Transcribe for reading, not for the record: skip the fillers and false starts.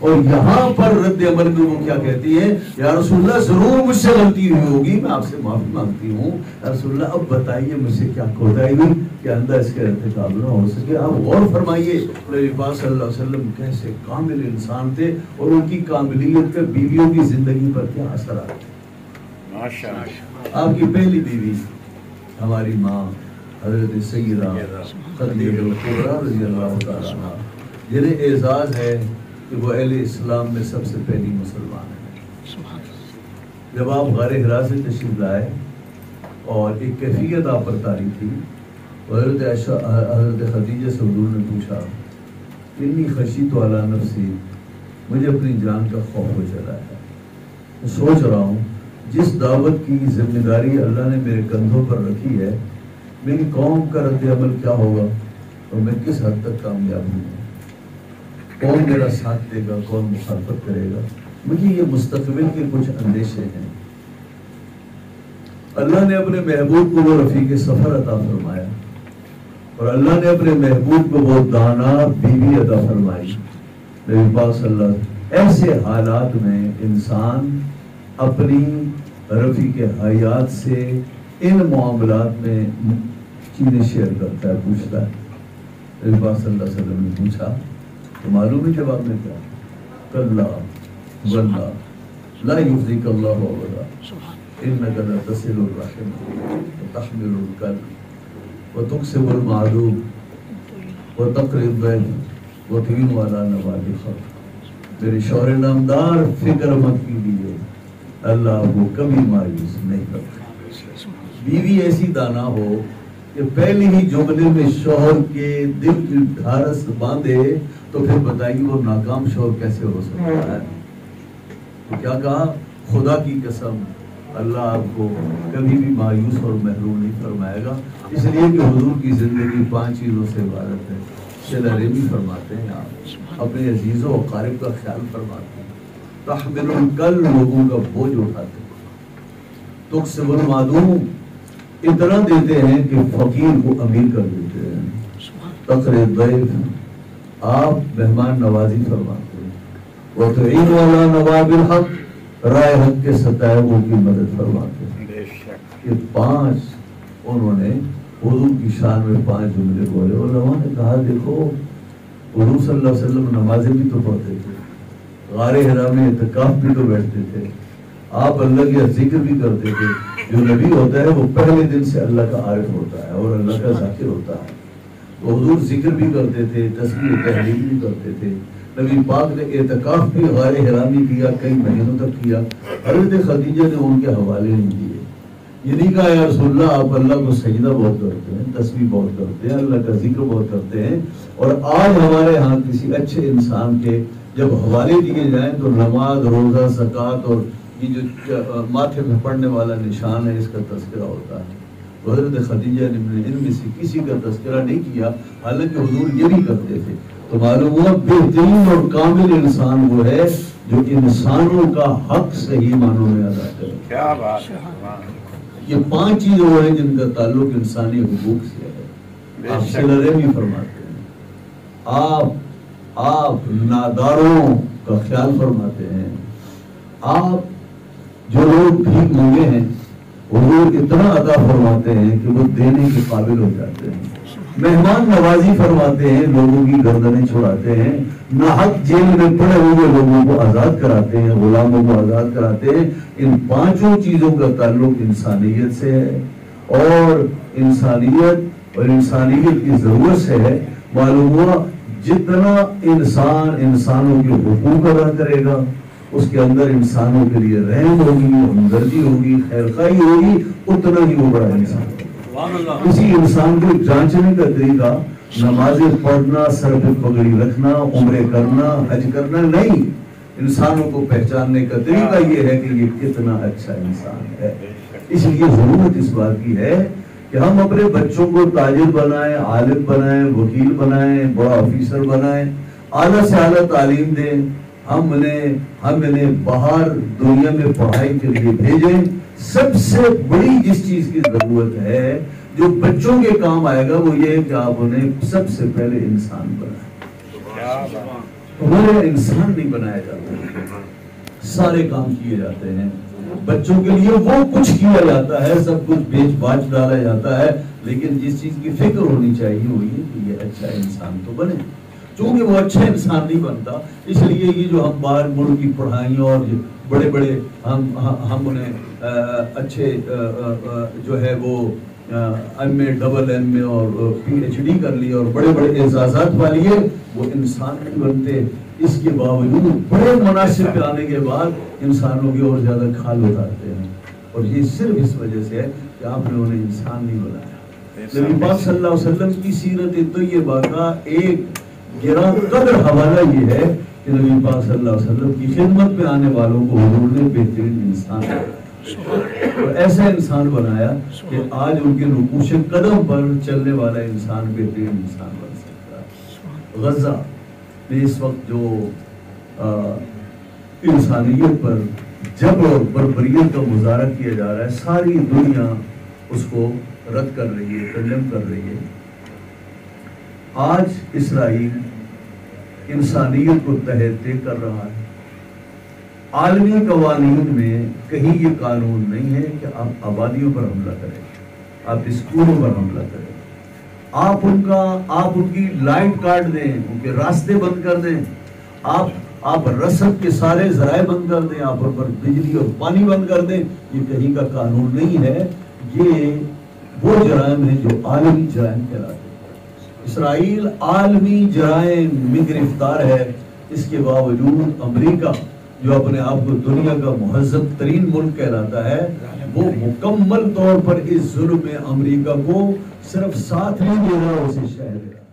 اور یہاں پر رد عمل میں وہ کیا کہتی ہے، یا رسول اللہ ضرور مجھ سے غلطی ہوئی ہوگی، میں آپ سے معافی مانگتی ہوں، یا رسول اللہ اب بتائیے مجھ سے کیا کوتاہی ہوئی کہ اندر اس کے ارتکاب نہ ہو سکے۔ آپ غور فرمائیے نبی پاک صلی اللہ علیہ وسلم کیسے کامل انسان تھے اور ان کی کاملیت کا بیویوں کی زندگی پر کیا اثر آتا ہے۔ ماشاءاللہ۔ آپ کی پہلی بیوی ہماری ماں حضرت سیدہ خدیجہ الکبریٰ رضی اللہ تعالیٰ عنہ، جنہیں اعزاز ہے کہ وہ اہل اسلام میں سب سے پہلی مسلمان ہیں۔ جب آپ غار حرا سے تشریف لائے اور ایک کیفیت آپ پر طاری تھی، حضرت خدیجہ سے حضور نے پوچھا، انی خشیت علی نفسی، مجھے اپنی جان کا خوف ہو چلا ہے، میں سوچ رہا ہوں جس دعوت کی ذمہ داری اللہ نے میرے کندھوں پر رکھی ہے، میری قوم کا رد عمل کیا ہوگا اور میں کس حد تک کامیاب ہوں، کون میرا ساتھ دے گا، کون مخالفت کرے گا۔ مجھے یہ مستقبل کے کچھ اندیشے ہیں۔ اللہ نے اپنے محبوب کو وہ رفیق سفر عطا فرمایا اور اللہ نے اپنے محبوب کو وہ دانا بیوی عطا فرمائی۔ نبی پاک صلی اللہ علیہ وسلم، ایسے حالات میں انسان اپنی رفیق حیات سے ان معاملات میں چیزیں شیئر کرتا ہے، پوچھتا ہے۔ نبی پاک صلی اللہ علیہ وسلم نے پوچھا تو معلوم ہے جواب میں کیا، کلا واللہ لا یخزیک اللہ ابدا انک لتصل الرحم وتحمل الکلب وتکسب المعدوم وتقری الضیف وتعین علی نوال الخلق۔ میرے شوہر نامدار، فکر مت کیجیے، اللہ کو کبھی مایوس نہیں کرتا۔ بیوی ایسی دانا ہو کہ پہلی ہی جملے میں شوہر کے دل کی ڈھارس باندھے تو پھر بتائیے وہ ناکام شوہر کیسے ہو سکتا ہے۔ تو کیا کہا، خدا کی قسم اللہ آپ کو کبھی بھی مایوس اور محروم نہیں فرمائے گا، اس لیے کہ حضور کی زندگی 5 چیزوں سے عبارت ہے۔ صلہ رحمی فرماتے ہیں، آپ اپنے عزیزوں و اقارب کا خیال فرماتے ہیں، تحمل الکل، لوگوں کا بوجھ اٹھاتے ہیں، تکسب المعدوم، اتنا دیتے ہیں کہ فقیر کو امیر کر دیتے ہیں، تقری الضیف، آپ مہمان نوازی فرماتے ہیں، وتعین علی نوائب الحق، رائے حق کے ستائبوں کی مدد فرماتے ہیں۔ یہ 5 انہوں نے حضور کی شان میں 5 جملے بولے۔ علماء نے کہا دیکھو حضور صلی اللہ علیہ وسلم نمازیں بھی تو پڑھتے تھے، غار حرا میں اعتکاف بھی تو بیٹھتے تھے، آپ اللہ کا ذکر بھی کرتے تھے۔ جو نبی ہوتا ہے وہ پہلے دن سے اللہ کا عارف ہوتا ہے اور اللہ کا ذاکر ہوتا ہے، تو حضور ذکر بھی کرتے تھے، تسبیح و تحلیل بھی کرتے تھے۔ نبی پاک نے اعتکاف بھی غار حرا میں کیا، کئی مہینوں تک کیا۔ حضرت خدیجہ نے ان کے حوالے نہیں دیے، یہ نہیں کہا یا رسول اللہ آپ اللہ کو سجدہ بہت کرتے ہیں، تسبیح بہت کرتے ہیں، اللہ کا ذکر بہت کرتے ہیں، اور آج ہمارے ہاں کسی اچھے انسان کے جب حوالے دیے جائیں تو نماز، روزہ، زکوٰۃ اور یہ جو ماتھے پہ پڑنے والا نشان ہے اس کا تذکرہ ہوتا ہے۔ تو حضرت خدیجہ نے ان میں سے کسی کا تذکرہ نہیں کیا، حالانکہ حضور یہ بھی کرتے تھے۔ تو معلوم ہوا بہترین اور کامل انسان وہ ہے جو انسانوں کا حق صحیح معنوں میں ادا کرے۔ کیا بات ہے۔ یہ 5 چیزیں وہ ہیں جن کا تعلق انسانی حقوق سے ہے۔ آپ صلہ رحمی فرماتے ہیں، آپ ناداروں کا خیال فرماتے ہیں، آپ جو لوگ بھیک مانگے ہیں حضور اتنا عطا فرماتے ہیں کہ وہ دینے کے قابل ہو جاتے ہیں، مہمان نوازی فرماتے ہیں، لوگوں کی گردنیں چھڑاتے ہیں، ناحق جیل میں پڑے ہوئے لوگوں کو آزاد کراتے ہیں، غلاموں کو آزاد کراتے ہیں۔ ان 5 چیزوں کا تعلق انسانیت سے ہے اور انسانیت کی ضرورت سے ہے۔ معلوم ہوا جتنا انسان انسانوں کے حقوق ادا کرے گا، اس کے اندر انسانوں کے لیے رحم ہوگی، ہمدردی ہوگی، خیرخواہی ہوگی، اتنا ہی وہ بڑا انسان ہوگا۔ کسی انسان کو جانچنے کا طریقہ نمازیں پڑھنا، سر پہ پگڑی رکھنا، عمرے کرنا، حج کرنا نہیں، انسانوں کو پہچاننے کا طریقہ یہ ہے کہ یہ کتنا اچھا انسان ہے۔ اس لیے ضرورت اس بات کی ہے کہ ہم اپنے بچوں کو تاجر بنائیں، عالم بنائیں، وکیل بنائیں، بڑا آفیسر بنائیں، اعلیٰ سے اعلیٰ تعلیم دیں، ہم انہیں باہر دنیا میں پڑھائی کے لیے بھیجیں۔ سب سے بڑی جس چیز کی ضرورت ہے جو بچوں کے کام آئے گا وہ یہ ہے کہ آپ انہیں سب سے پہلے انسان بنائیں۔ ہمارے انسان نہیں بنایا جاتا، سارے کام کیے جاتے ہیں، بچوں کے لیے وہ کچھ کیا جاتا ہے، سب کچھ بیچ باچ ڈالا جاتا ہے، لیکن جس چیز کی فکر ہونی چاہیے وہ یہ کہ یہ اچھا انسان تو بنے۔ چونکہ وہ اچھا انسان نہیں بنتا، اس لیے یہ جو ہم باہر ملک کی پڑھائیوں اور بڑے بڑے ہم انہیں اچھے جو ہے وہ ایم اے ڈبل ایم اے اور پی ایچ ڈی کر لیے اور بڑے بڑے اعزازات پا لیے، وہ انسان نہیں بنتے۔ اس کے باوجود بڑے مناصب پہ آنے کے بعد انسانوں کی اور زیادہ کھال اتارتے ہیں، اور یہ صرف اس وجہ سے ہے کہ آپ نے انہیں انسان نہیں بنایا۔ نبی پاک صلی اللہ علیہ وسلم کی سیرت طیبہ کا ایک گراں قدر حوالہ یہ ہے کہ نبی پاک صلی اللہ علیہ وسلم کی خدمت میں آنے والوں کو حضور نے بہترین انسان بنایا، اور ایسا انسان بنایا کہ آج ان کے نقوش قدم پر چلنے والا انسان بہترین انسان بن سکتا ہے۔ غزہ میں اس وقت جو انسانیت پر جبر اور بربریت کا مظاہرہ کیا جا رہا ہے، ساری دنیا اس کو رد کر رہی ہے، کنڈیم کر رہی ہے۔ آج اسرائیل انسانیت کو تہہ کر رہا ہے۔ عالمی قوانین میں کہیں یہ قانون نہیں ہے کہ آپ آبادیوں پر حملہ کریں، آپ اسکولوں پر حملہ کریں، آپ ان کی لائٹ کاٹ دیں، ان کے راستے بند کر دیں، آپ رسد کے سارے ذرائع بند کر دیں، آپ ان پر بجلی اور پانی بند کر دیں۔ یہ کہیں کا قانون نہیں ہے، یہ وہ جرائم ہیں جو عالمی جرائم کہلاتے ہیں۔ اسرائیل عالمی جرائم میں گرفتار ہے، اس کے باوجود امریکہ جو اپنے آپ کو دنیا کا مہذب ترین ملک کہلاتا ہے، وہ مکمل طور پر اس ظلم میں امریکہ کو صرف ساتھ نہیں دے رہا، اسے شہ دے رہا۔